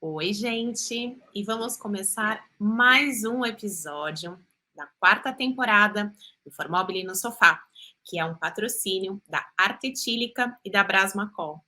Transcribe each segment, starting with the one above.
Oi, gente, e vamos começar mais um episódio da quarta temporada do Formobile no Sofá, que é um patrocínio da Arte Etílica e da Brasmacol.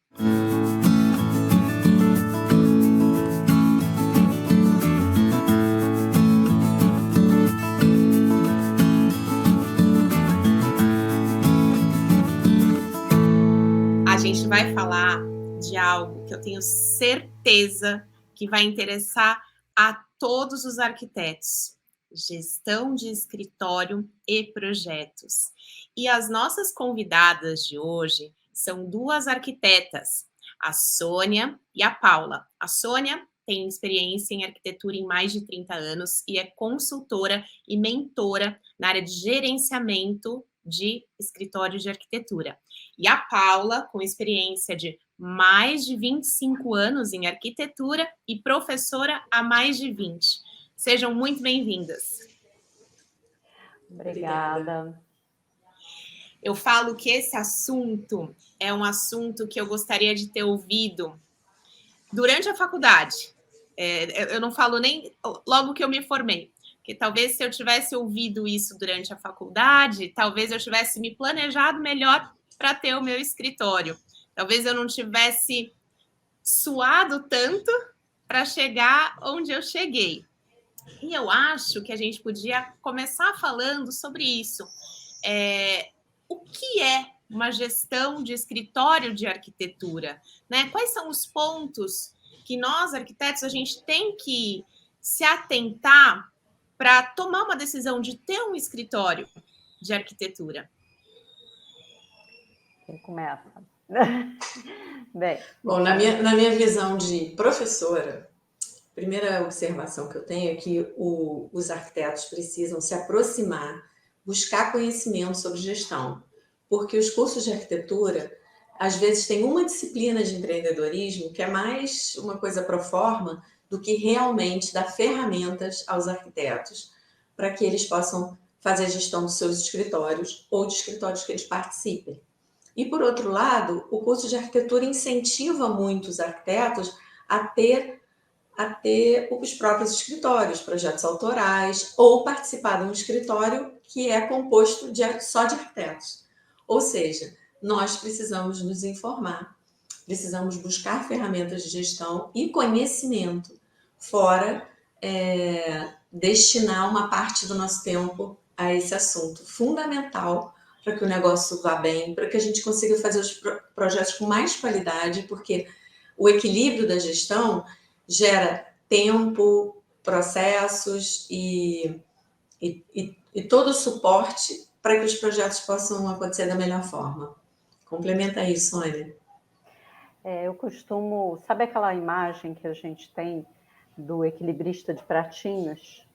A gente vai falar de algo que eu tenho certeza que vai interessar a todos os arquitetos: gestão de escritório e projetos. E as nossas convidadas de hoje são duas arquitetas, a Sônia e a Paula. A Sônia tem experiência em arquitetura em mais de 30 anos e é consultora e mentora na área de gerenciamento de escritório de arquitetura. E a Paula, com experiência de mais de 25 anos em arquitetura e professora há mais de 20. Sejam muito bem-vindas. Obrigada. Eu falo que esse assunto é um assunto que eu gostaria de ter ouvido durante a faculdade. Eu não falo nem logo que eu me formei, porque talvez se eu tivesse ouvido isso durante a faculdade, talvez eu tivesse me planejado melhor para ter o meu escritório. Talvez eu não tivesse suado tanto para chegar onde eu cheguei. E eu acho que a gente podia começar falando sobre isso. O que é uma gestão de escritório de arquitetura, né? Quais são os pontos que nós, arquitetos, a gente tem que se atentar para tomar uma decisão de ter um escritório de arquitetura? Quem começa? Bem, Bom, na minha visão de professora, a primeira observação que eu tenho é que os arquitetos precisam se aproximar, buscar conhecimento sobre gestão, porque os cursos de arquitetura, às vezes, têm uma disciplina de empreendedorismo que é mais uma coisa pro forma do que realmente dar ferramentas aos arquitetos para que eles possam fazer a gestão dos seus escritórios ou de escritórios que eles participem. E, por outro lado, o curso de arquitetura incentiva muito os arquitetos a ter os próprios escritórios, projetos autorais, ou participar de um escritório que é composto só de arquitetos. Ou seja, nós precisamos nos informar, precisamos buscar ferramentas de gestão e conhecimento, fora destinar uma parte do nosso tempo a esse assunto fundamental para que o negócio vá bem, para que a gente consiga fazer os projetos com mais qualidade, porque o equilíbrio da gestão gera tempo, processos e todo o suporte para que os projetos possam acontecer da melhor forma. Complementa isso, Sônia. Eu costumo... Sabe aquela imagem que a gente tem do equilibrista de pratinhos?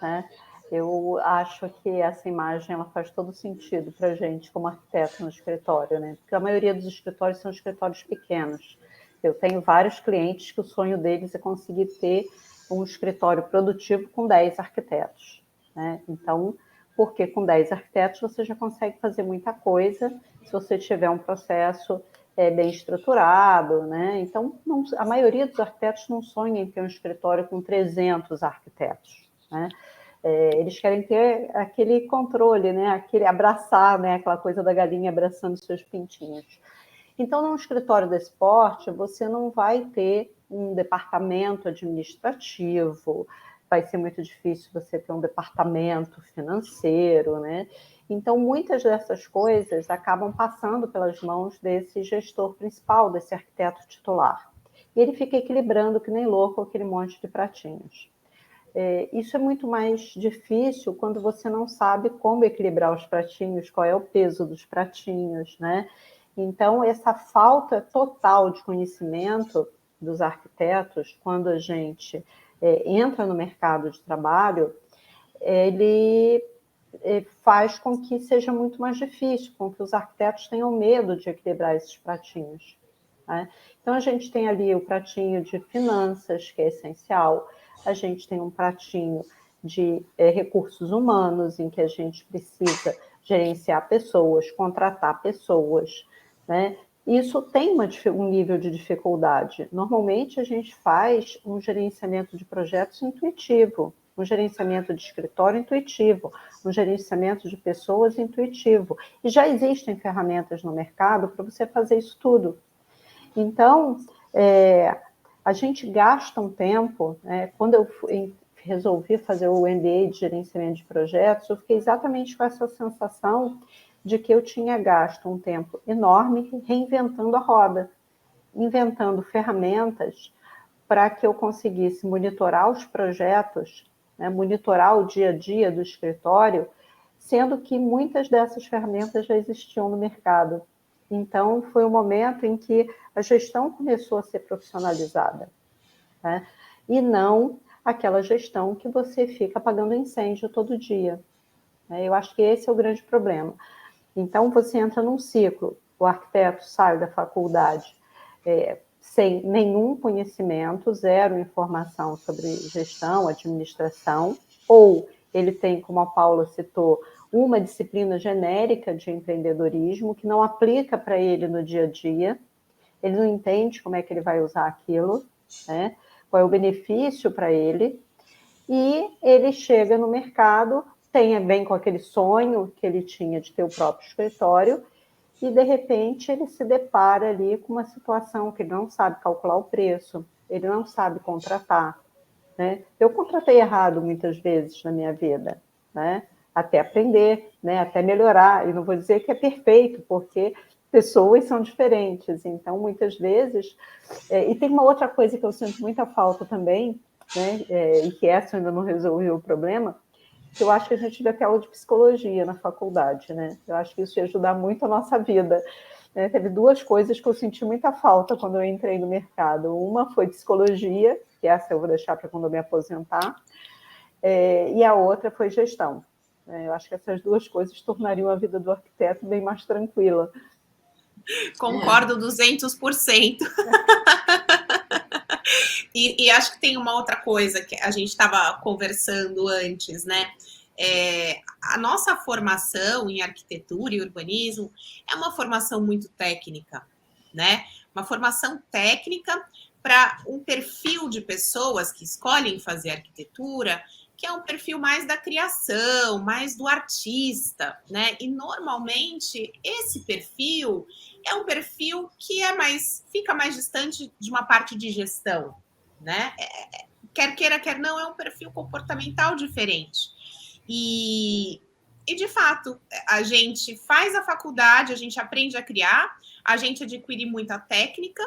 Né? Eu acho que essa imagem ela faz todo sentido para a gente como arquiteto no escritório, né? Porque a maioria dos escritórios são escritórios pequenos. Eu tenho vários clientes que o sonho deles é conseguir ter um escritório produtivo com 10 arquitetos, né? Então, porque com 10 arquitetos você já consegue fazer muita coisa se você tiver um processo bem estruturado, né? Então, a maioria dos arquitetos não sonha em ter um escritório com 300 arquitetos, né? Eles querem ter aquele controle, né? Aquele abraçar, né? Aquela coisa da galinha abraçando seus pintinhos. Então, num escritório desse porte, você não vai ter um departamento administrativo, vai ser muito difícil você ter um departamento financeiro, né? Então, muitas dessas coisas acabam passando pelas mãos desse gestor principal, desse arquiteto titular. E ele fica equilibrando que nem louco aquele monte de pratinhos. Isso é muito mais difícil quando você não sabe como equilibrar os pratinhos, qual é o peso dos pratinhos, né? Então, essa falta total de conhecimento dos arquitetos, quando a gente entra no mercado de trabalho, ele faz com que seja muito mais difícil, com que os arquitetos tenham medo de equilibrar esses pratinhos, né? Então, a gente tem ali o pratinho de finanças, que é essencial. A gente tem um pratinho de recursos humanos, em que a gente precisa gerenciar pessoas, contratar pessoas, né? isso tem um nível de dificuldade. Normalmente, a gente faz um gerenciamento de projetos intuitivo, um gerenciamento de escritório intuitivo, um gerenciamento de pessoas intuitivo. E já existem ferramentas no mercado para você fazer isso tudo. Então, a gente gasta um tempo, quando eu resolvi fazer o MBA de gerenciamento de projetos, eu fiquei exatamente com essa sensação de que eu tinha gasto um tempo enorme reinventando a roda, inventando ferramentas para que eu conseguisse monitorar os projetos, monitorar o dia a dia do escritório, sendo que muitas dessas ferramentas já existiam no mercado. Então, foi um momento em que a gestão começou a ser profissionalizada, né? E não aquela gestão que você fica apagando incêndio todo dia. Eu acho que esse é o grande problema. Então, você entra num ciclo, o arquiteto sai da faculdade sem nenhum conhecimento, zero informação sobre gestão, administração, ou ele tem, como a Paula citou, uma disciplina genérica de empreendedorismo que não aplica para ele no dia a dia, ele não entende como é que ele vai usar aquilo, né? Qual é o benefício para ele, e ele chega no mercado, vem com aquele sonho que ele tinha de ter o próprio escritório, e de repente ele se depara ali com uma situação que ele não sabe calcular o preço, ele não sabe contratar, né? Eu contratei errado muitas vezes na minha vida, né? Até aprender, né? Até melhorar, e não vou dizer que é perfeito, porque pessoas são diferentes, então muitas vezes, e tem uma outra coisa que eu sinto muita falta também, né? E que essa ainda não resolveu o problema, que eu acho que a gente devia ter aula de psicologia na faculdade, né? Eu acho que isso ia ajudar muito a nossa vida. Teve duas coisas que eu senti muita falta quando eu entrei no mercado. Uma foi psicologia, que essa eu vou deixar para quando eu me aposentar, e a outra foi gestão. Eu acho que essas duas coisas tornariam a vida do arquiteto bem mais tranquila. Concordo 200%. E acho que tem uma outra coisa que a gente estava conversando antes, né? A nossa formação em arquitetura e urbanismo é uma formação muito técnica, né? Uma formação técnica para um perfil de pessoas que escolhem fazer arquitetura, que é um perfil mais da criação, mais do artista, né? E normalmente esse perfil é um perfil que fica mais distante de uma parte de gestão, né? Quer queira, quer não, é um perfil comportamental diferente. E de fato, a gente faz a faculdade, a gente aprende a criar, a gente adquire muita técnica,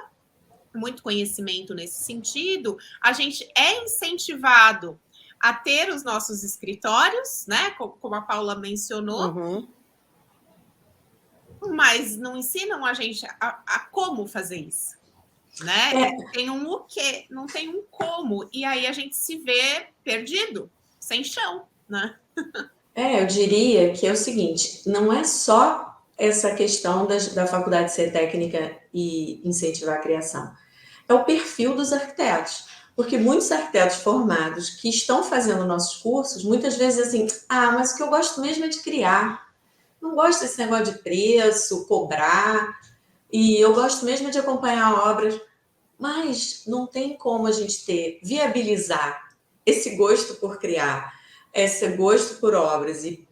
muito conhecimento nesse sentido, a gente é incentivado a ter os nossos escritórios, né? Como a Paula mencionou, mas não ensinam a gente a como fazer isso, né? Tem um o quê, não tem um como, e aí a gente se vê perdido, sem chão, né? Eu diria que é o seguinte, não é só essa questão da faculdade ser técnica e incentivar a criação, é o perfil dos arquitetos, porque muitos arquitetos formados que estão fazendo nossos cursos, muitas vezes assim, mas o que eu gosto mesmo é de criar, não gosto desse negócio de preço, cobrar, e eu gosto mesmo de acompanhar obras, mas não tem como a gente viabilizar esse gosto por criar, esse gosto por obras e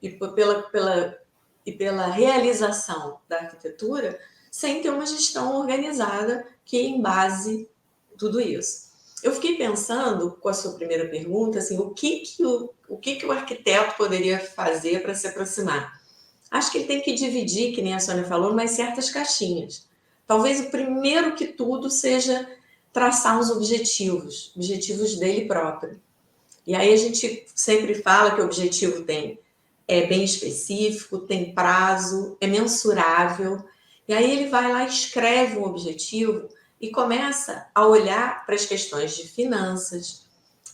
pela realização da arquitetura, sem ter uma gestão organizada que embase tudo isso. Eu fiquei pensando, com a sua primeira pergunta, assim, o que o arquiteto poderia fazer para se aproximar? Acho que ele tem que dividir, que nem a Sônia falou, umas certas caixinhas. Talvez o primeiro que tudo seja traçar uns objetivos dele próprio. E aí a gente sempre fala que o objetivo é bem específico, tem prazo, é mensurável. E aí ele vai lá, escreve um objetivo e começa a olhar para as questões de finanças,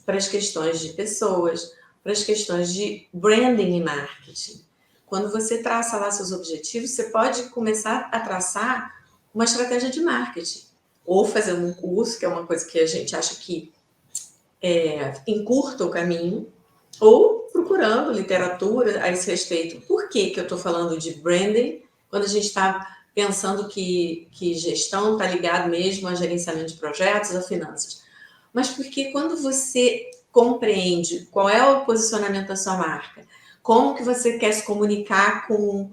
para as questões de pessoas, para as questões de branding e marketing. Quando você traça lá seus objetivos, você pode começar a traçar uma estratégia de marketing. Ou fazer um curso, que é uma coisa que a gente acha que encurta o caminho, ou procurando literatura a esse respeito. Por que eu estou falando de branding quando a gente está pensando que gestão está ligado mesmo a gerenciamento de projetos, a finanças. Mas porque quando você compreende qual é o posicionamento da sua marca, como que você quer se comunicar com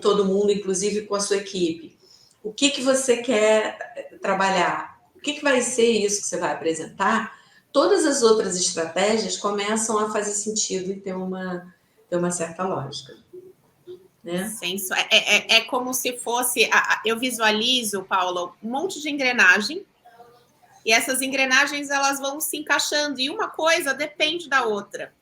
todo mundo, inclusive com a sua equipe, o que você quer trabalhar, o que vai ser isso que você vai apresentar, todas as outras estratégias começam a fazer sentido e ter uma certa lógica. Né? É como se fosse... Eu visualizo, Paula, um monte de engrenagem, e essas engrenagens elas vão se encaixando, e uma coisa depende da outra,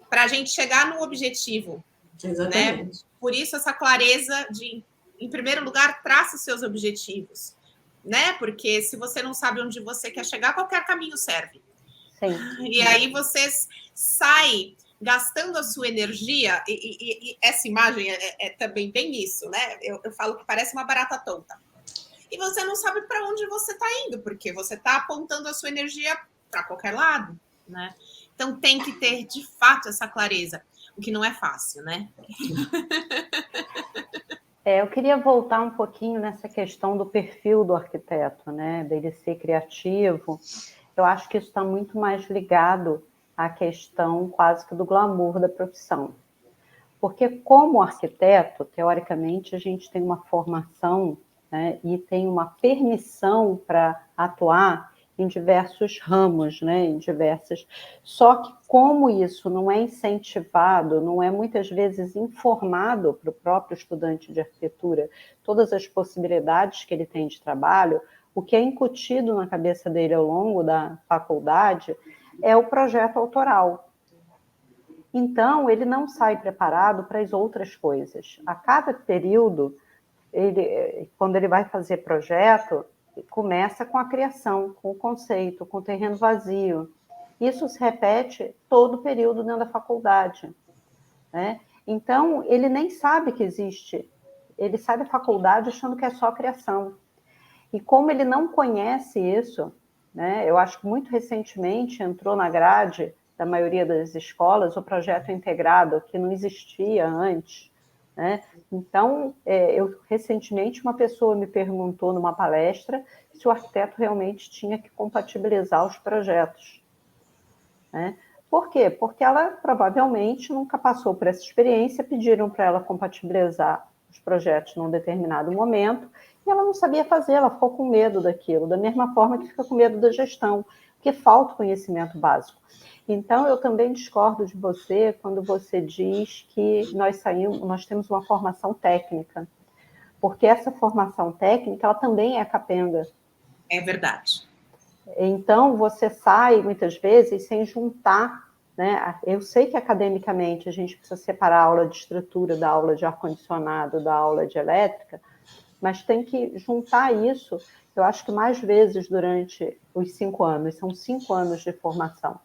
para a gente chegar no objetivo. Exatamente. Né? Por isso, essa clareza de, em primeiro lugar, traça os seus objetivos. Né? Porque se você não sabe onde você quer chegar, qualquer caminho serve. Sim. E aí você sai gastando a sua energia, e essa imagem é também bem isso, né? Eu falo que parece uma barata tonta. E você não sabe para onde você está indo, porque você está apontando a sua energia para qualquer lado, né? Então tem que ter, de fato, essa clareza, o que não é fácil, né? Eu queria voltar um pouquinho nessa questão do perfil do arquiteto, né? Dele ser criativo. Eu acho que isso está muito mais ligado à questão quase que do glamour da profissão. Porque como arquiteto, teoricamente, a gente tem uma formação, né, e tem uma permissão para atuar em diversos ramos, né, em diversas... Só que como isso não é incentivado, não é muitas vezes informado para o próprio estudante de arquitetura, todas as possibilidades que ele tem de trabalho, o que é incutido na cabeça dele ao longo da faculdade é o projeto autoral. Então, ele não sai preparado para as outras coisas. A cada período, quando ele vai fazer projeto, começa com a criação, com o conceito, com o terreno vazio. Isso se repete todo o período dentro da faculdade. Né? Então, ele nem sabe que existe. Ele sai da faculdade achando que é só criação. E como ele não conhece isso, né, eu acho que muito recentemente entrou na grade da maioria das escolas o projeto integrado, que não existia antes. Né? Então, recentemente, uma pessoa me perguntou numa palestra se o arquiteto realmente tinha que compatibilizar os projetos. Né? Por quê? Porque ela provavelmente nunca passou por essa experiência, pediram para ela compatibilizar os projetos num determinado momento, e ela não sabia fazer, ela ficou com medo daquilo, da mesma forma que fica com medo da gestão, porque falta conhecimento básico. Então, eu também discordo de você quando você diz que nós temos uma formação técnica, porque essa formação técnica, ela também é capenga. É verdade. Então, você sai, muitas vezes, sem juntar, né? Eu sei que, academicamente, a gente precisa separar a aula de estrutura da aula de ar-condicionado, da aula de elétrica, mas tem que juntar isso, eu acho que mais vezes durante os 5 anos. São 5 anos de formação.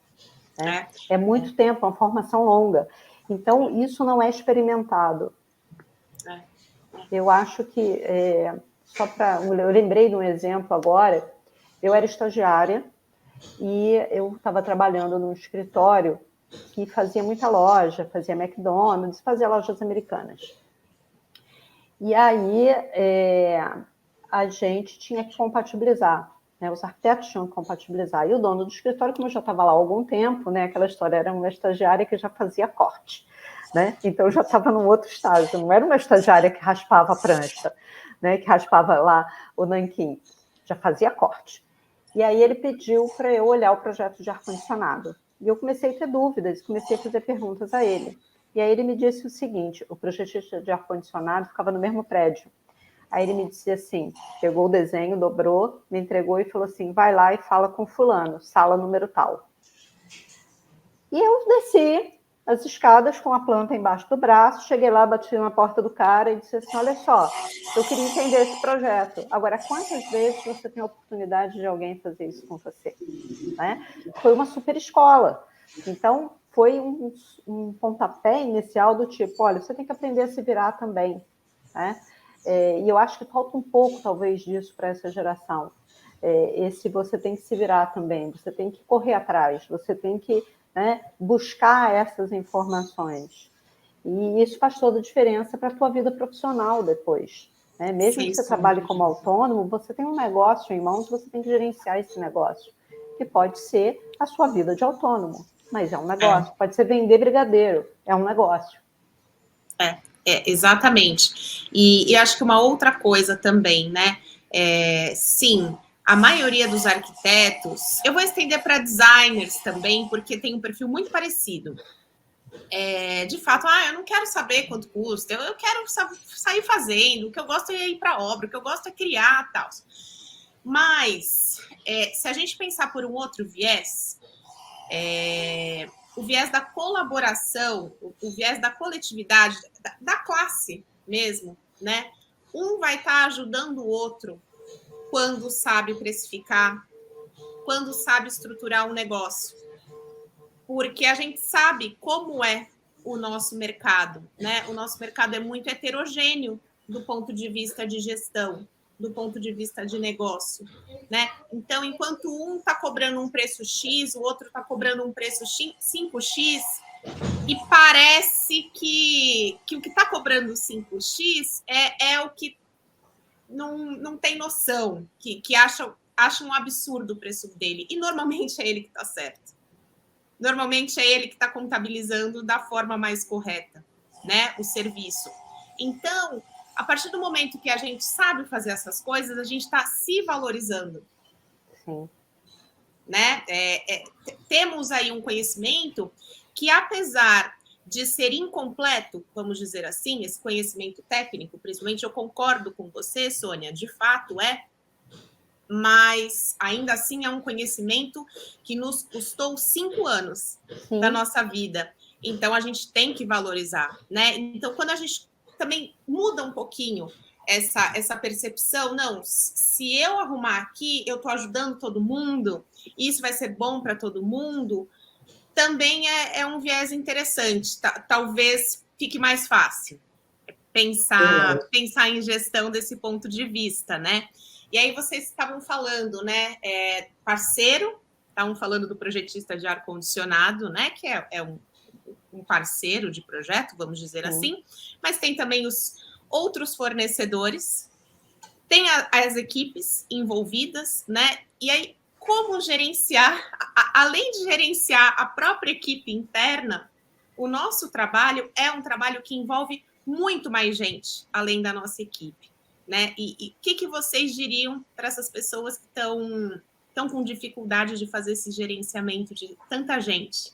Né? É muito tempo, é uma formação longa. Então, isso não é experimentado. Eu acho que, eu lembrei de um exemplo agora, eu era estagiária e eu estava trabalhando num escritório que fazia muita loja, fazia McDonald's, fazia lojas americanas. E aí a gente tinha que compatibilizar, né? Os arquitetos tinham que compatibilizar. E o dono do escritório, como eu já estava lá há algum tempo, né? Aquela história, era uma estagiária que já fazia corte. Né? Então, eu já estava num outro estágio, não era uma estagiária que raspava a prancha, né? Que raspava lá o nanquim, já fazia corte. E aí ele pediu para eu olhar o projeto de ar-condicionado. E eu comecei a ter dúvidas, comecei a fazer perguntas a ele. E aí ele me disse o seguinte, o projetista de ar-condicionado ficava no mesmo prédio. Aí ele me disse assim, pegou o desenho, dobrou, me entregou e falou assim, vai lá e fala com fulano, sala número tal. E eu desci as escadas com a planta embaixo do braço, cheguei lá, bati na porta do cara e disse assim, olha só, eu queria entender esse projeto. Agora, quantas vezes você tem a oportunidade de alguém fazer isso com você? Né? Foi uma super escola. Então, foi um pontapé inicial do tipo, olha, você tem que aprender a se virar também. Né? E eu acho que falta um pouco, talvez, disso para essa geração. Esse você tem que se virar também, você tem que correr atrás, você tem que, né, buscar essas informações. E isso faz toda a diferença para a tua vida profissional depois. né? Mesmo Sem que você sombra trabalhe de como dúvida. autônomo, você tem um negócio em mãos, você tem que gerenciar esse negócio, que pode ser a sua vida de autônomo, mas é um negócio. Pode ser vender brigadeiro, é um negócio. Exatamente. E acho que uma outra coisa também, né? Sim, a maioria dos arquitetos, eu vou estender para designers também, porque tem um perfil muito parecido. De fato, eu não quero saber quanto custa, eu quero sair fazendo, o que eu gosto é ir para a obra, o que eu gosto é criar tal. Mas, se a gente pensar por um outro viés, o viés da colaboração, o viés da coletividade, da classe mesmo, né? Um vai estar ajudando o outro quando sabe precificar, quando sabe estruturar um negócio. Porque a gente sabe como é o nosso mercado, né? O nosso mercado é muito heterogêneo do ponto de vista de gestão, do ponto de vista de negócio, né? Então, enquanto um está cobrando um preço X, o outro está cobrando um preço 5X, e parece que o que está cobrando 5X é o que não tem noção, que acha um absurdo o preço dele. E normalmente é ele que está certo. Normalmente é ele que está contabilizando da forma mais correta, né, o serviço. Então, a partir do momento que a gente sabe fazer essas coisas, a gente está se valorizando. Sim. Né? Temos aí um conhecimento que, apesar de ser incompleto, vamos dizer assim, esse conhecimento técnico, principalmente, eu concordo com você, Sônia, de fato mas ainda assim é um conhecimento que nos custou 5 anos Sim. da nossa vida. Então, a gente tem que valorizar, né? Então, quando a gente também muda um pouquinho essa percepção, não, se eu arrumar aqui, eu estou ajudando todo mundo, isso vai ser bom para todo mundo, também é um viés interessante. Talvez fique mais fácil pensar em gestão desse ponto de vista, né? E aí vocês estavam falando, né? Parceiro, estavam falando do projetista de ar-condicionado, né? Que é um parceiro de projeto, vamos dizer assim, mas tem também os outros fornecedores, tem as equipes envolvidas, né? E aí, como gerenciar, além de gerenciar a própria equipe interna, o nosso trabalho é um trabalho que envolve muito mais gente, além da nossa equipe, né? E o que vocês diriam para essas pessoas que estão com dificuldade de fazer esse gerenciamento de tanta gente?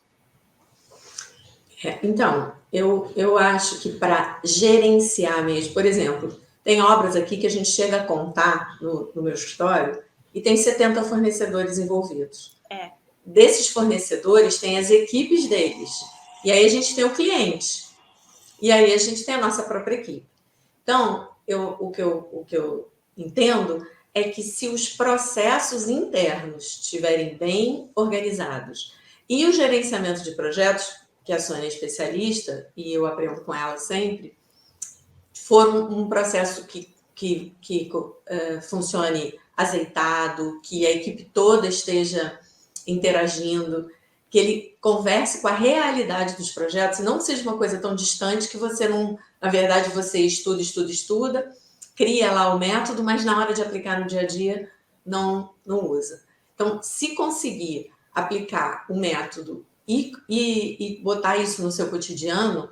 Então, eu acho que para gerenciar mesmo, por exemplo, tem obras aqui que a gente chega a contar no meu escritório e tem 70 fornecedores envolvidos. Desses fornecedores, tem as equipes deles. E aí a gente tem o cliente. E aí a gente tem a nossa própria equipe. Então, o que eu entendo é que se os processos internos estiverem bem organizados e o gerenciamento de projetos, que a Sônia é especialista, e eu aprendo com ela sempre, for um processo que funcione azeitado, que a equipe toda esteja interagindo, que ele converse com a realidade dos projetos, e não seja uma coisa tão distante que você não, na verdade, você estuda, cria lá o método, mas na hora de aplicar no dia a dia não usa. Então, se conseguir aplicar o método e botar isso no seu cotidiano,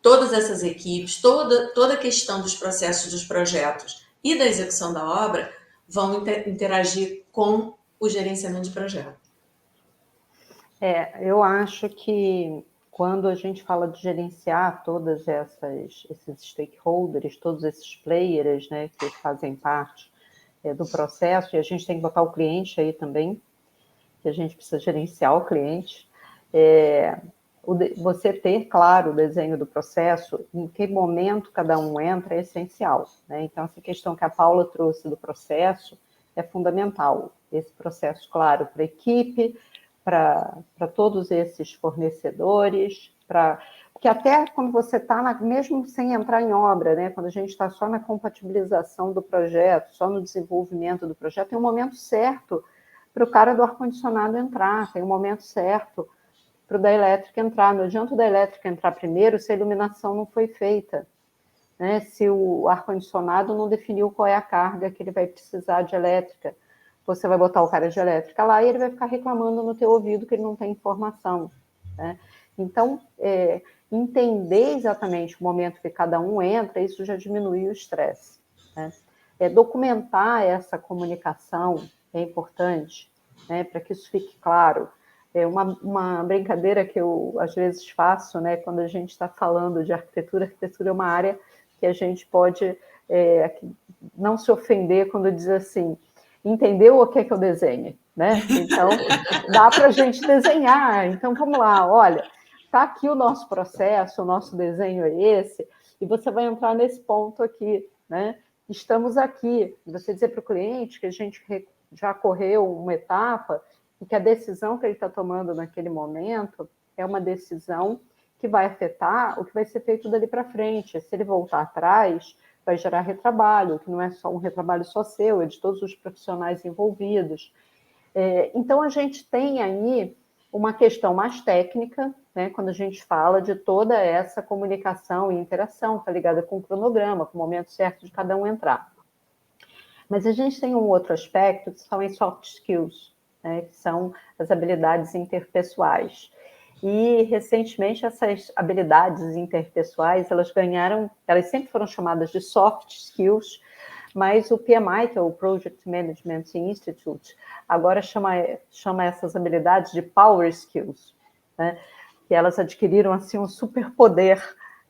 todas essas equipes, toda a questão dos processos dos projetos e da execução da obra vão interagir com o gerenciamento de projeto. Eu acho que quando a gente fala de gerenciar todos esses stakeholders, todos esses players, né, que fazem parte do processo, e a gente tem que botar o cliente aí também, que a gente precisa gerenciar o cliente, você ter, claro, o desenho do processo, em que momento cada um entra é essencial, né? Então, essa questão que a Paula trouxe do processo é fundamental. Esse processo, claro, para a equipe, para todos esses fornecedores, porque até quando você está, mesmo sem entrar em obra, né, quando a gente está só na compatibilização do projeto, só no desenvolvimento do projeto, tem um momento certo para o cara do ar-condicionado entrar, tem um momento certo para o da elétrica entrar. Não adianta o da elétrica entrar primeiro se a iluminação não foi feita. né? Se o ar-condicionado não definiu qual é a carga que ele vai precisar de elétrica, você vai botar o cara de elétrica lá e ele vai ficar reclamando no teu ouvido que ele não tem informação, né? Então, entender exatamente o momento que cada um entra, isso já diminui o estresse, né? Documentar essa comunicação é importante, né, para que isso fique claro. Uma brincadeira que eu, às vezes, faço, né, quando a gente está falando de arquitetura é uma área que a gente pode não se ofender quando diz assim, entendeu o que é que eu desenhe? Né? Então, dá para a gente desenhar. Então, vamos lá, olha, está aqui o nosso processo, o nosso desenho é esse, e você vai entrar nesse ponto aqui, né? Estamos aqui. Você dizer para o cliente que a gente já correu uma etapa e que a decisão que ele está tomando naquele momento é uma decisão que vai afetar o que vai ser feito dali para frente. Se ele voltar atrás, vai gerar retrabalho, que não é só um retrabalho só seu, é de todos os profissionais envolvidos. Então, a gente tem aí uma questão mais técnica, né, quando a gente fala de toda essa comunicação e interação, está ligada com o cronograma, com o momento certo de cada um entrar. Mas a gente tem um outro aspecto, que são as soft skills, né, que são as habilidades interpessoais. E, recentemente, essas habilidades interpessoais, elas sempre foram chamadas de soft skills, mas o PMI, que é o Project Management Institute, agora chama essas habilidades de power skills, né? Que elas adquiriram assim um superpoder,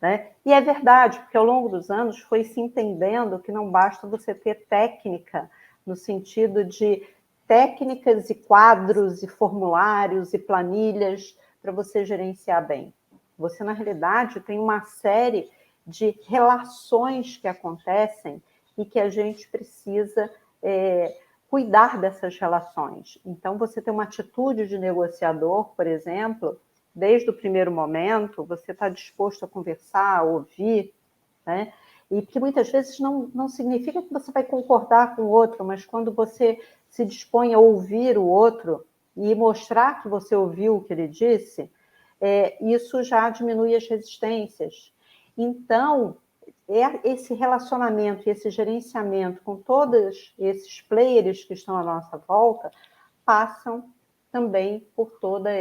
né? E é verdade, porque ao longo dos anos foi se entendendo que não basta você ter técnica, no sentido de técnicas e quadros e formulários e planilhas para você gerenciar bem. Você, na realidade, tem uma série de relações que acontecem e que a gente precisa cuidar dessas relações. Então, você tem uma atitude de negociador, por exemplo, desde o primeiro momento, você está disposto a conversar, a ouvir, né? E que muitas vezes não significa que você vai concordar com o outro, mas quando você se dispõe a ouvir o outro e mostrar que você ouviu o que ele disse, isso já diminui as resistências. Então, esse relacionamento e esse gerenciamento com todos esses players que estão à nossa volta passam também por todas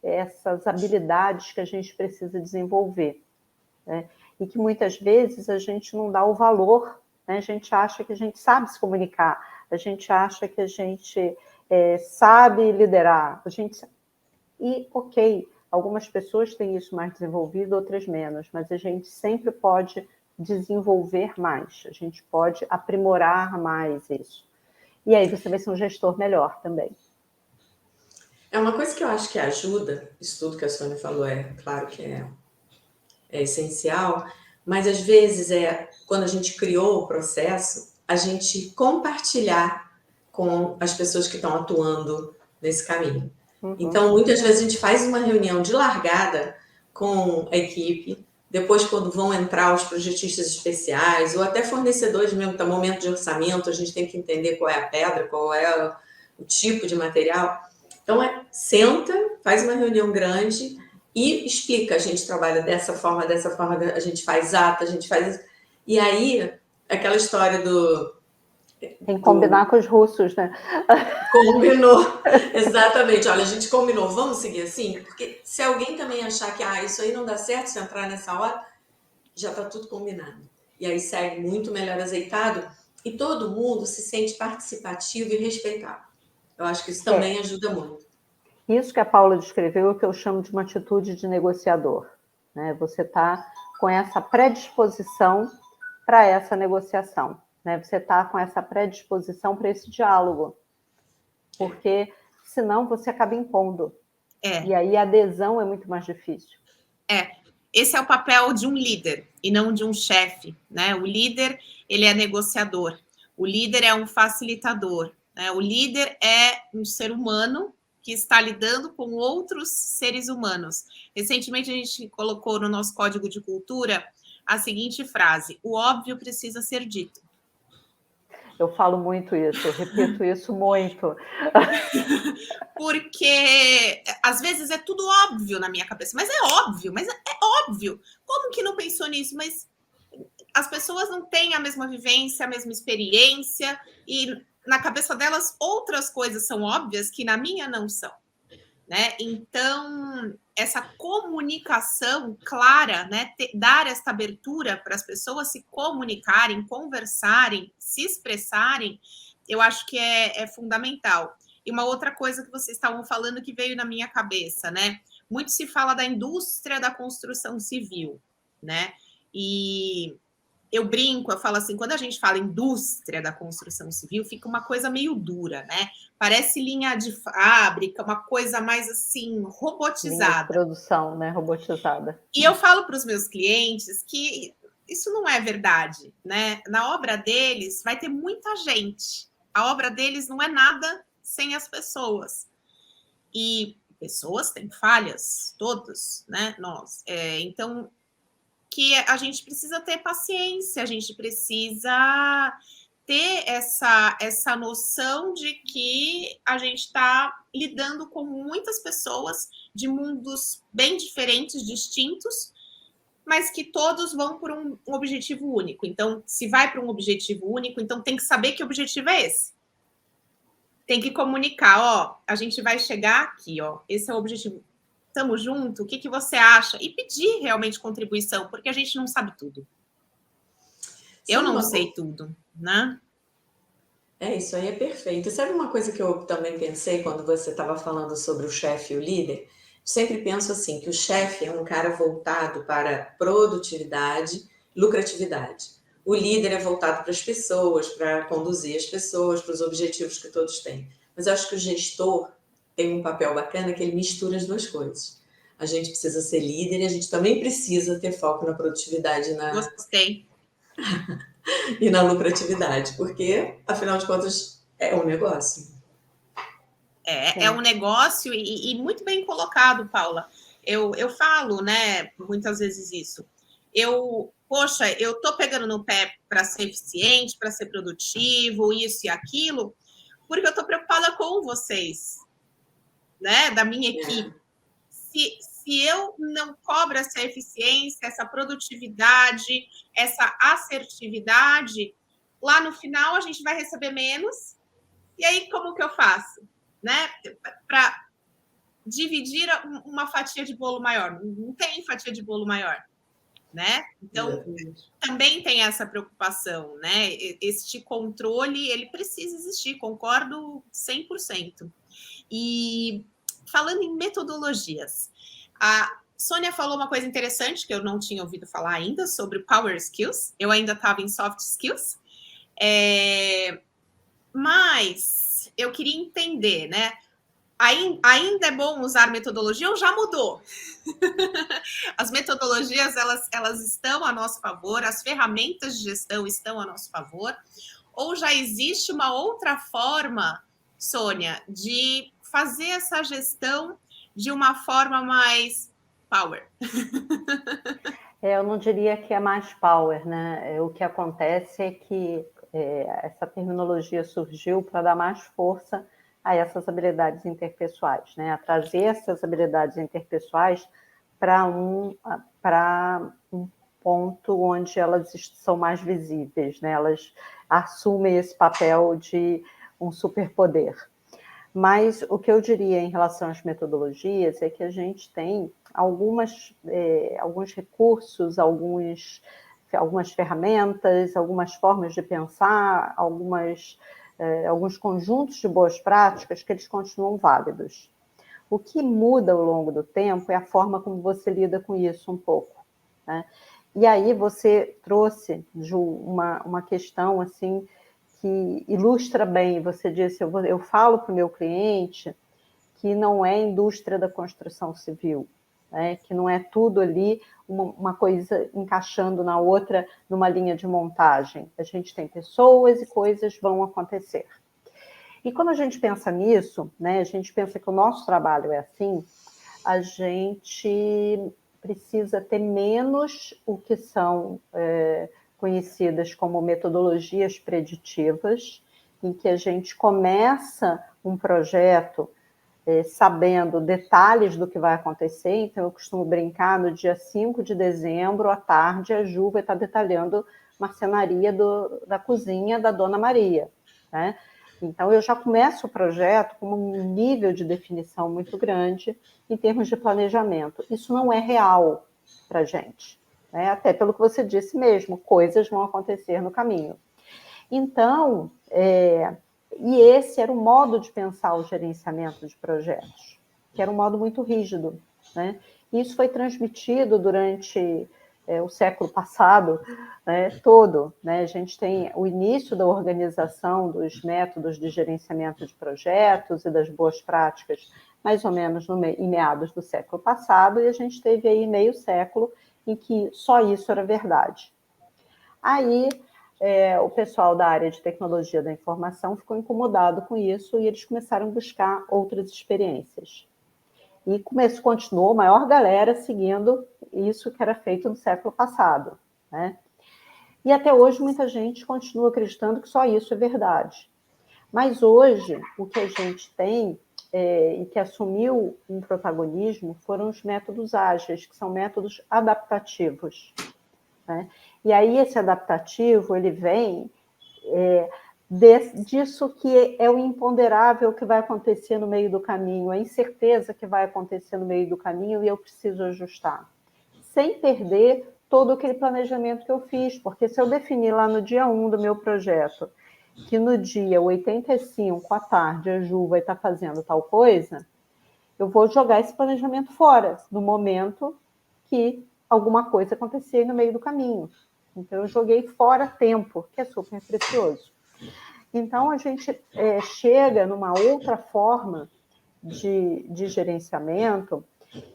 essas habilidades que a gente precisa desenvolver, né? E que muitas vezes a gente não dá o valor, né? A gente acha que a gente sabe se comunicar, a gente acha que a gente sabe liderar, e ok, algumas pessoas têm isso mais desenvolvido, outras menos, mas a gente sempre pode desenvolver mais, a gente pode aprimorar mais isso. E aí você vai ser um gestor melhor também. É uma coisa que eu acho que ajuda, isso tudo que a Sônia falou claro que é essencial, mas às vezes quando a gente criou o processo, a gente compartilhar com as pessoas que estão atuando nesse caminho. Então, muitas vezes a gente faz uma reunião de largada com a equipe, depois quando vão entrar os projetistas especiais, ou até fornecedores mesmo, está momento de orçamento, a gente tem que entender qual é a pedra, qual é o tipo de material. Então, senta, faz uma reunião grande e explica, a gente trabalha dessa forma, a gente faz ata, a gente faz... E aí, aquela história Tem que combinar com os russos, né? Combinou, exatamente. Olha, a gente combinou, vamos seguir assim? Porque se alguém também achar que isso aí não dá certo, se entrar nessa hora, já está tudo combinado. E aí segue muito melhor azeitado e todo mundo se sente participativo e respeitado. Eu acho que isso também ajuda muito. Isso que a Paula descreveu é o que eu chamo de uma atitude de negociador, né? Você está com essa predisposição para essa negociação, né? Você está com essa predisposição para esse diálogo, porque senão você acaba impondo. E aí a adesão é muito mais difícil. Esse é o papel de um líder e não de um chefe, né? O líder, ele é negociador. O líder é um facilitador, né? O líder é um ser humano que está lidando com outros seres humanos. Recentemente, a gente colocou no nosso código de cultura a seguinte frase: o óbvio precisa ser dito. Eu falo muito isso, eu repito isso muito. Porque, às vezes, é tudo óbvio na minha cabeça. Mas é óbvio, mas é óbvio. Como que não pensou nisso? Mas as pessoas não têm a mesma vivência, a mesma experiência, e na cabeça delas outras coisas são óbvias que na minha não são, né? Então, essa comunicação clara, né? Dar esta abertura para as pessoas se comunicarem, conversarem, se expressarem, eu acho que é fundamental. E uma outra coisa que vocês estavam falando que veio na minha cabeça, né? Muito se fala da indústria da construção civil, né? E eu brinco, eu falo assim, quando a gente fala indústria da construção civil, fica uma coisa meio dura, né? Parece linha de fábrica, uma coisa mais assim, robotizada. Linha de produção, né? Robotizada. E eu falo para os meus clientes que isso não é verdade, né? Na obra deles vai ter muita gente. A obra deles não é nada sem as pessoas. E pessoas têm falhas, todos, né? Nós. Então, que a gente precisa ter paciência, a gente precisa ter essa noção de que a gente está lidando com muitas pessoas de mundos bem diferentes, distintos, mas que todos vão por um objetivo único. Então, se vai para um objetivo único, então tem que saber que objetivo é esse. Tem que comunicar, ó, a gente vai chegar aqui, ó, esse é o objetivo. Estamos juntos, o que você acha? E pedir realmente contribuição, porque a gente não sabe tudo. Eu não sei tudo, né? Isso aí é perfeito. Sabe uma coisa que eu também pensei quando você estava falando sobre o chefe e o líder? Eu sempre penso assim, que o chefe é um cara voltado para produtividade, lucratividade. O líder é voltado para as pessoas, para conduzir as pessoas, para os objetivos que todos têm. Mas eu acho que o gestor tem um papel bacana que ele mistura as duas coisas. A gente precisa ser líder e a gente também precisa ter foco na produtividade Gostei. e na lucratividade, porque, afinal de contas, é um negócio. É um negócio e muito bem colocado, Paula. Eu falo, né, muitas vezes isso. Eu tô pegando no pé para ser eficiente, para ser produtivo, isso e aquilo, porque eu tô preocupada com vocês, né, da minha equipe. Se eu não cobro essa eficiência, essa produtividade, essa assertividade, lá no final a gente vai receber menos. E aí, como que eu faço? Né? Para dividir uma fatia de bolo maior. Não tem fatia de bolo maior. Né? Então, também tem essa preocupação, né? Este controle, ele precisa existir, concordo 100%. E falando em metodologias, a Sônia falou uma coisa interessante que eu não tinha ouvido falar ainda sobre Power Skills. Eu ainda estava em Soft Skills. Mas eu queria entender, né? Ainda é bom usar metodologia ou já mudou? As metodologias, elas estão a nosso favor, as ferramentas de gestão estão a nosso favor, ou já existe uma outra forma, Sônia, de fazer essa gestão de uma forma mais power? Eu não diria que é mais power, né? O que acontece é que essa terminologia surgiu para dar mais força a essas habilidades interpessoais, né? A trazer essas habilidades interpessoais para um ponto onde elas são mais visíveis, né? Elas assumem esse papel de um superpoder. Mas o que eu diria em relação às metodologias é que a gente tem alguns recursos, algumas ferramentas, algumas formas de pensar, alguns conjuntos de boas práticas que eles continuam válidos. O que muda ao longo do tempo é a forma como você lida com isso um pouco, né? E aí você trouxe uma questão assim que ilustra bem. Você disse, eu falo para o meu cliente que não é indústria da construção civil, né? Que não é tudo ali uma coisa encaixando na outra numa linha de montagem. A gente tem pessoas e coisas vão acontecer. E quando a gente pensa nisso, né, a gente pensa que o nosso trabalho é assim, a gente precisa ter menos o que são conhecidas como metodologias preditivas, em que a gente começa um projeto sabendo detalhes do que vai acontecer. Então, eu costumo brincar, no dia 5 de dezembro, à tarde, a Ju vai estar detalhando marcenaria da cozinha da Dona Maria, né? Então, eu já começo o projeto com um nível de definição muito grande em termos de planejamento. Isso não é real para a gente, né? Até pelo que você disse mesmo, coisas vão acontecer no caminho. Então, e esse era o modo de pensar o gerenciamento de projetos, que era um modo muito rígido, né? Isso foi transmitido durante o século passado, né, todo, né? A gente tem o início da organização dos métodos de gerenciamento de projetos e das boas práticas, mais ou menos em meados do século passado, e a gente teve aí meio século em que só isso era verdade. Aí, o pessoal da área de tecnologia da informação ficou incomodado com isso e eles começaram a buscar outras experiências. E continuou a maior galera seguindo isso que era feito no século passado, né? E até hoje muita gente continua acreditando que só isso é verdade. Mas hoje, o que a gente tem e que assumiu um protagonismo foram os métodos ágeis, que são métodos adaptativos, né? E aí esse adaptativo, ele vem disso que é o imponderável que vai acontecer no meio do caminho, a incerteza que vai acontecer no meio do caminho e eu preciso ajustar, sem perder todo aquele planejamento que eu fiz, porque se eu definir lá no dia 1 do meu projeto que no dia 85, à tarde, a Ju vai estar fazendo tal coisa, eu vou jogar esse planejamento fora, no momento que alguma coisa acontecer no meio do caminho. Então, eu joguei fora tempo, que é super precioso. Então, a gente chega numa outra forma de gerenciamento,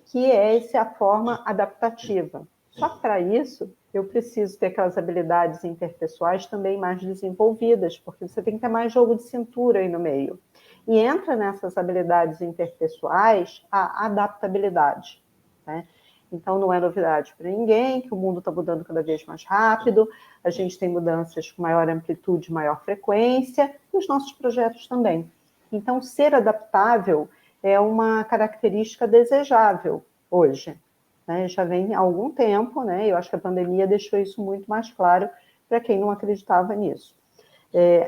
que é essa forma adaptativa. Só que, para isso, eu preciso ter aquelas habilidades interpessoais também mais desenvolvidas, porque você tem que ter mais jogo de cintura aí no meio. E entra nessas habilidades interpessoais a adaptabilidade, né? Então, não é novidade para ninguém que o mundo está mudando cada vez mais rápido, a gente tem mudanças com maior amplitude, maior frequência, e os nossos projetos também. Então, ser adaptável é uma característica desejável hoje, né? Já vem há algum tempo, né? Eu acho que a pandemia deixou isso muito mais claro para quem não acreditava nisso.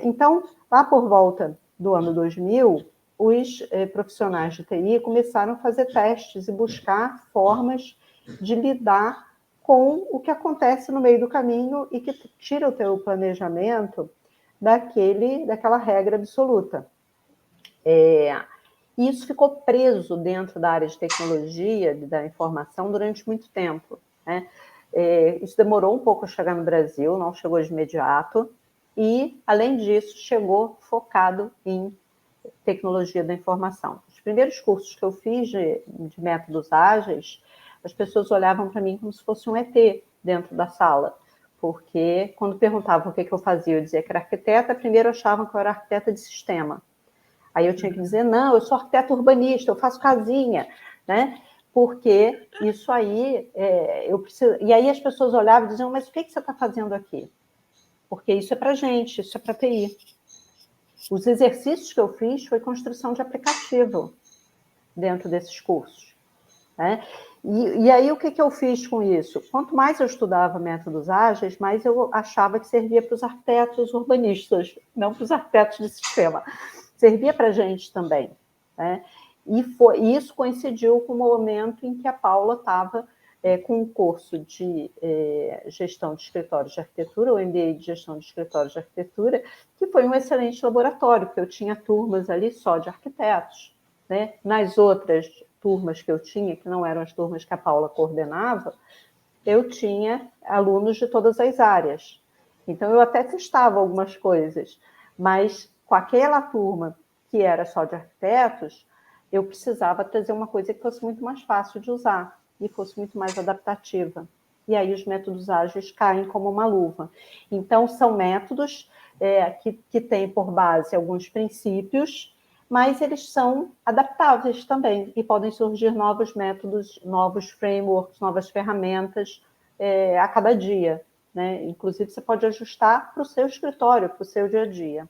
Então, lá por volta do ano 2000, os profissionais de TI começaram a fazer testes e buscar formas de lidar com o que acontece no meio do caminho e que tira o teu planejamento daquela regra absoluta. E isso ficou preso dentro da área de tecnologia, da informação, durante muito tempo, né? Isso demorou um pouco a chegar no Brasil, não chegou de imediato, e, além disso, chegou focado em tecnologia da informação. Os primeiros cursos que eu fiz de métodos ágeis, as pessoas olhavam para mim como se fosse um ET dentro da sala, porque quando perguntavam o que eu fazia, eu dizia que era arquiteta, primeiro achavam que eu era arquiteta de sistema. Aí eu tinha que dizer, não, eu sou arquiteto urbanista, eu faço casinha, né? Porque isso aí, eu preciso... E aí as pessoas olhavam e diziam, mas o que você está fazendo aqui? Porque isso é para gente, isso é para TI. Os exercícios que eu fiz foi construção de aplicativo dentro desses cursos, né? E aí o que eu fiz com isso? Quanto mais eu estudava métodos ágeis, mais eu achava que servia para os arquitetos urbanistas, não para os arquitetos de sistema. Servia para a gente também, né? E isso coincidiu com o momento em que a Paula estava com um curso de gestão de escritórios de arquitetura, o MBA de gestão de escritórios de arquitetura, que foi um excelente laboratório, porque eu tinha turmas ali só de arquitetos, né? Nas outras turmas que eu tinha, que não eram as turmas que a Paula coordenava, eu tinha alunos de todas as áreas. Então, eu até testava algumas coisas, mas com aquela turma que era só de arquitetos, eu precisava trazer uma coisa que fosse muito mais fácil de usar e fosse muito mais adaptativa. E aí os métodos ágeis caem como uma luva. Então, são métodos que têm por base alguns princípios, mas eles são adaptáveis também e podem surgir novos métodos, novos frameworks, novas ferramentas a cada dia, né? Inclusive, você pode ajustar para o seu escritório, para o seu dia a dia.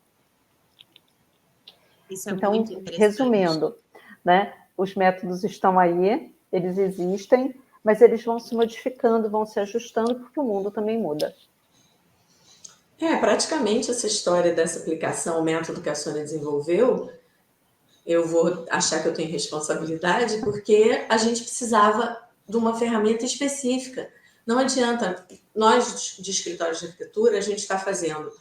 Isso é então, muito interessante. Resumindo, né? Os métodos estão aí, eles existem, mas eles vão se modificando, vão se ajustando, porque o mundo também muda. Praticamente essa história dessa aplicação, o método que a Sônia desenvolveu, eu vou achar que eu tenho responsabilidade, porque a gente precisava de uma ferramenta específica. Não adianta, nós de escritório de arquitetura, a gente está fazendo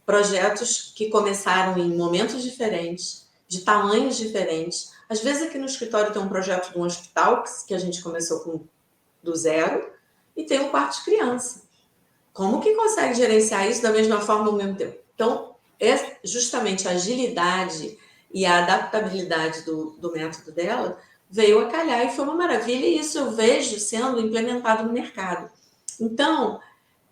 projetos que começaram em momentos diferentes, de tamanhos diferentes. Às vezes aqui no escritório tem um projeto de um hospital que a gente começou do zero e tem um quarto de criança. Como que consegue gerenciar isso da mesma forma ao mesmo tempo? Então, é justamente a agilidade e a adaptabilidade do método dela veio a calhar e foi uma maravilha, e isso eu vejo sendo implementado no mercado. Então,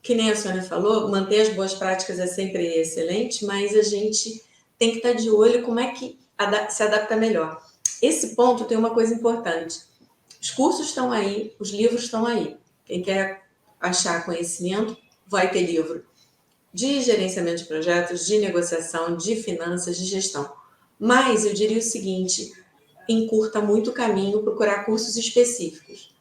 que nem a Sônia falou, manter as boas práticas é sempre excelente, mas a gente tem que estar de olho como é que se adapta melhor. Esse ponto tem uma coisa importante. Os cursos estão aí, os livros estão aí. Quem quer achar conhecimento, vai ter livro de gerenciamento de projetos, de negociação, de finanças, de gestão. Mas eu diria o seguinte, encurta muito o caminho procurar cursos específicos.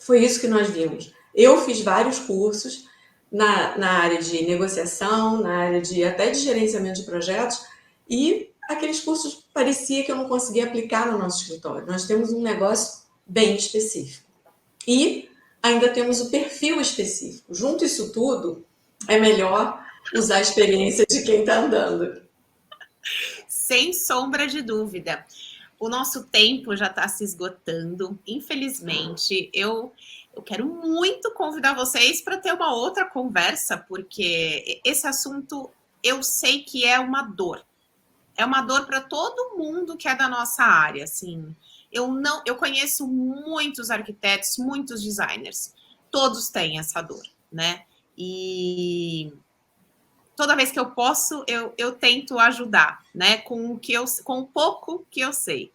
Foi isso que nós vimos. Eu fiz vários cursos na área de negociação, na área até de gerenciamento de projetos, e aqueles cursos parecia que eu não conseguia aplicar no nosso escritório. Nós temos um negócio bem específico. E ainda temos o perfil específico. Junto isso tudo, é melhor usar a experiência de quem está andando. Sem sombra de dúvida. O nosso tempo já está se esgotando, infelizmente. Eu quero muito convidar vocês para ter uma outra conversa, porque esse assunto eu sei que é uma dor. É uma dor para todo mundo que é da nossa área, assim. Eu conheço muitos arquitetos, muitos designers. Todos têm essa dor, né? E toda vez que eu posso, eu tento ajudar, né? Com o pouco que eu sei.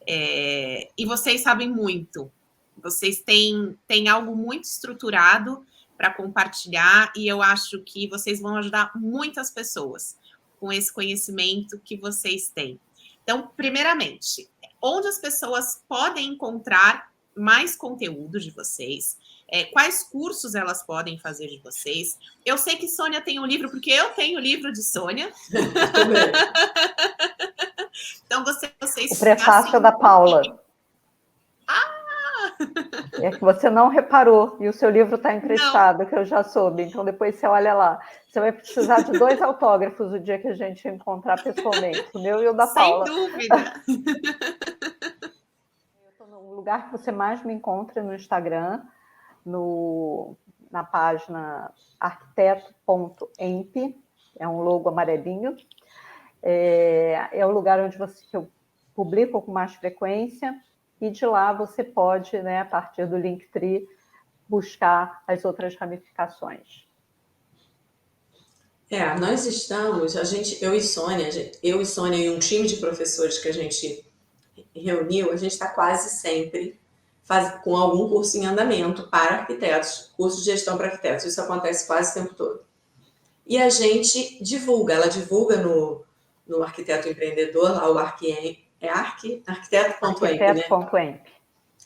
E vocês sabem muito. Vocês têm algo muito estruturado para compartilhar, e eu acho que vocês vão ajudar muitas pessoas com esse conhecimento que vocês têm. Então, primeiramente, onde as pessoas podem encontrar mais conteúdo de vocês? Quais cursos elas podem fazer de vocês? Eu sei que Sônia tem um livro, porque eu tenho o livro de Sônia. Então, vocês... O prefácio é da Paula. É que você não reparou, e o seu livro está emprestado, que eu já soube. Então, depois você olha lá. Você vai precisar de 2 autógrafos o dia que a gente encontrar pessoalmente, o meu e o da Paula. Sem dúvida. Eu estou no lugar que você mais me encontra no Instagram, na página arquiteto.emp, é um logo amarelinho. É o lugar onde eu publico com mais frequência, e de lá você pode, né, a partir do Linktree, buscar as outras ramificações. Nós estamos, eu e Sônia e um time de professores que a gente reuniu, a gente está quase sempre com algum curso em andamento para arquitetos, curso de gestão para arquitetos. Isso acontece quase o tempo todo. E a gente divulga, ela divulga no Arquiteto Empreendedor, lá o arquiteto.emp,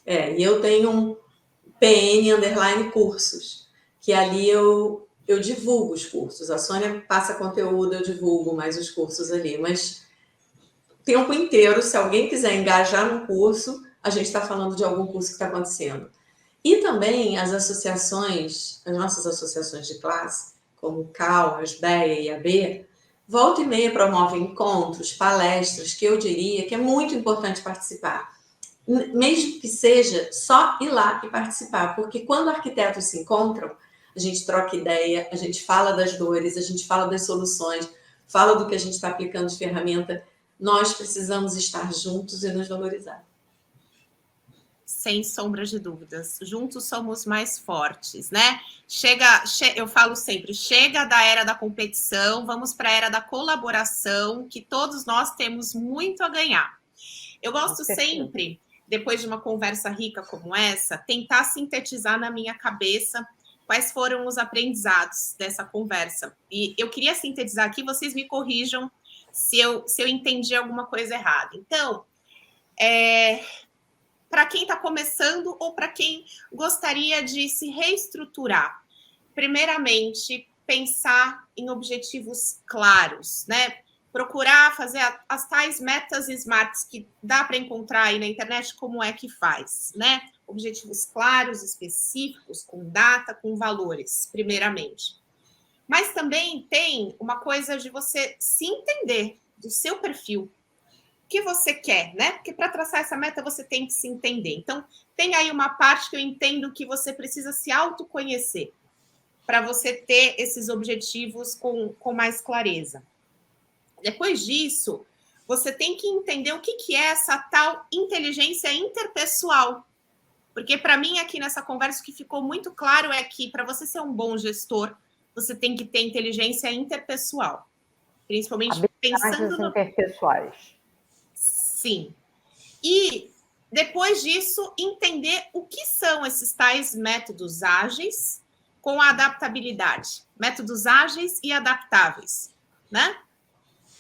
né? E eu tenho um PN_cursos, que ali eu divulgo os cursos. A Sônia passa conteúdo, eu divulgo mais os cursos ali. Mas o tempo inteiro, se alguém quiser engajar no curso, a gente está falando de algum curso que está acontecendo. E também as nossas associações de classe, como o CAL, a ASBEA e a AB, volta e meia promovem encontros, palestras, que eu diria que é muito importante participar. Mesmo que seja só ir lá e participar, porque quando arquitetos se encontram, a gente troca ideia, a gente fala das dores, a gente fala das soluções, fala do que a gente está aplicando de ferramenta. Nós precisamos estar juntos e nos valorizar. Sem sombra de dúvidas. Juntos somos mais fortes, né? Eu falo sempre, chega da era da competição, vamos para a era da colaboração, que todos nós temos muito a ganhar. Eu gosto sempre, depois de uma conversa rica como essa, tentar sintetizar na minha cabeça quais foram os aprendizados dessa conversa. E eu queria sintetizar aqui, vocês me corrijam se eu entendi alguma coisa errada. Então, para quem está começando ou para quem gostaria de se reestruturar, primeiramente, pensar em objetivos claros, né? Procurar fazer as tais metas SMARTs que dá para encontrar aí na internet, como é que faz, né? Objetivos claros, específicos, com data, com valores, primeiramente. Mas também tem uma coisa de você se entender do seu perfil, o que você quer, né? Porque para traçar essa meta você tem que se entender. Então, tem aí uma parte que eu entendo que você precisa se autoconhecer para você ter esses objetivos com mais clareza. Depois disso, você tem que entender o que é essa tal inteligência interpessoal. Porque, para mim, aqui nessa conversa, o que ficou muito claro é que, para você ser um bom gestor, você tem que ter inteligência interpessoal. Principalmente pensando no... interpessoais. Sim. E, depois disso, entender o que são esses tais métodos ágeis com a adaptabilidade. Métodos ágeis e adaptáveis, né?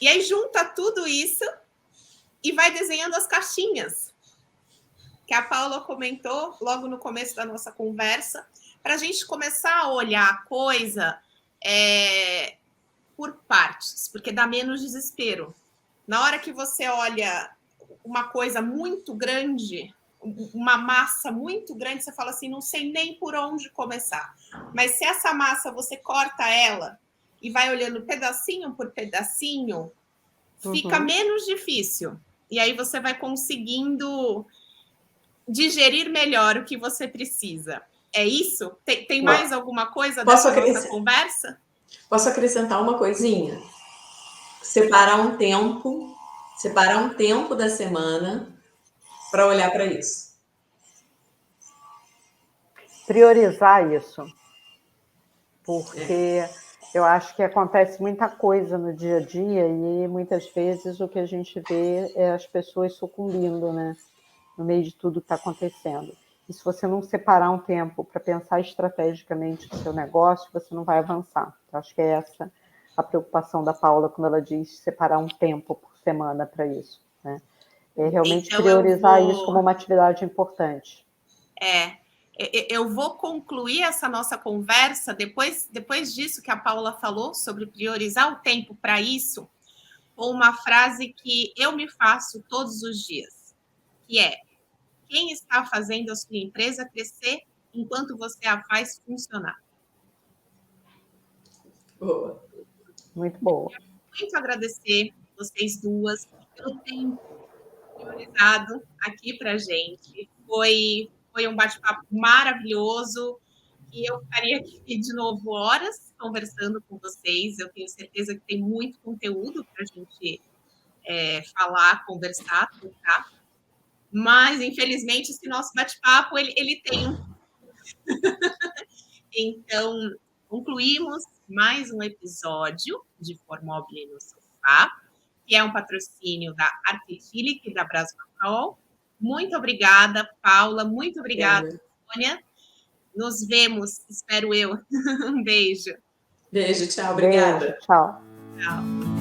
E aí junta tudo isso e vai desenhando as caixinhas que a Paula comentou logo no começo da nossa conversa, para a gente começar a olhar a coisa por partes, porque dá menos desespero. Na hora que você olha uma coisa muito grande, uma massa muito grande, você fala assim, não sei nem por onde começar. Mas se essa massa você corta ela e vai olhando pedacinho por pedacinho, fica menos difícil. E aí você vai conseguindo digerir melhor o que você precisa. É isso? Tem mais alguma coisa dessa nossa conversa? Posso acrescentar uma coisinha? Separar um tempo da semana para olhar para isso. Priorizar isso. Porque eu acho que acontece muita coisa no dia a dia e muitas vezes o que a gente vê é as pessoas sucumbindo, né? No meio de tudo que está acontecendo. E se você não separar um tempo para pensar estrategicamente no seu negócio, você não vai avançar. Eu acho que é essa a preocupação da Paula quando ela diz separar um tempo por semana para isso, né? É realmente então, priorizar isso como uma atividade importante. Eu vou concluir essa nossa conversa, depois disso que a Paula falou, sobre priorizar o tempo para isso, com uma frase que eu me faço todos os dias, que é: quem está fazendo a sua empresa crescer enquanto você a faz funcionar? Boa. Muito boa. Muito agradecer vocês duas pelo tempo priorizado aqui para a gente. Foi um bate-papo maravilhoso e eu ficaria aqui de novo horas conversando com vocês. Eu tenho certeza que tem muito conteúdo para a gente falar, conversar, trocar. Mas, infelizmente, esse nosso bate-papo, ele tem... Então, concluímos mais um episódio de Formobile no Sofá, que é um patrocínio da Arquitilic e da Brasmacal. Muito obrigada, Paula. Muito obrigada, Sônia. Nos vemos, espero eu. Um beijo. Beijo, tchau. Obrigada. Beijo, tchau. Tchau.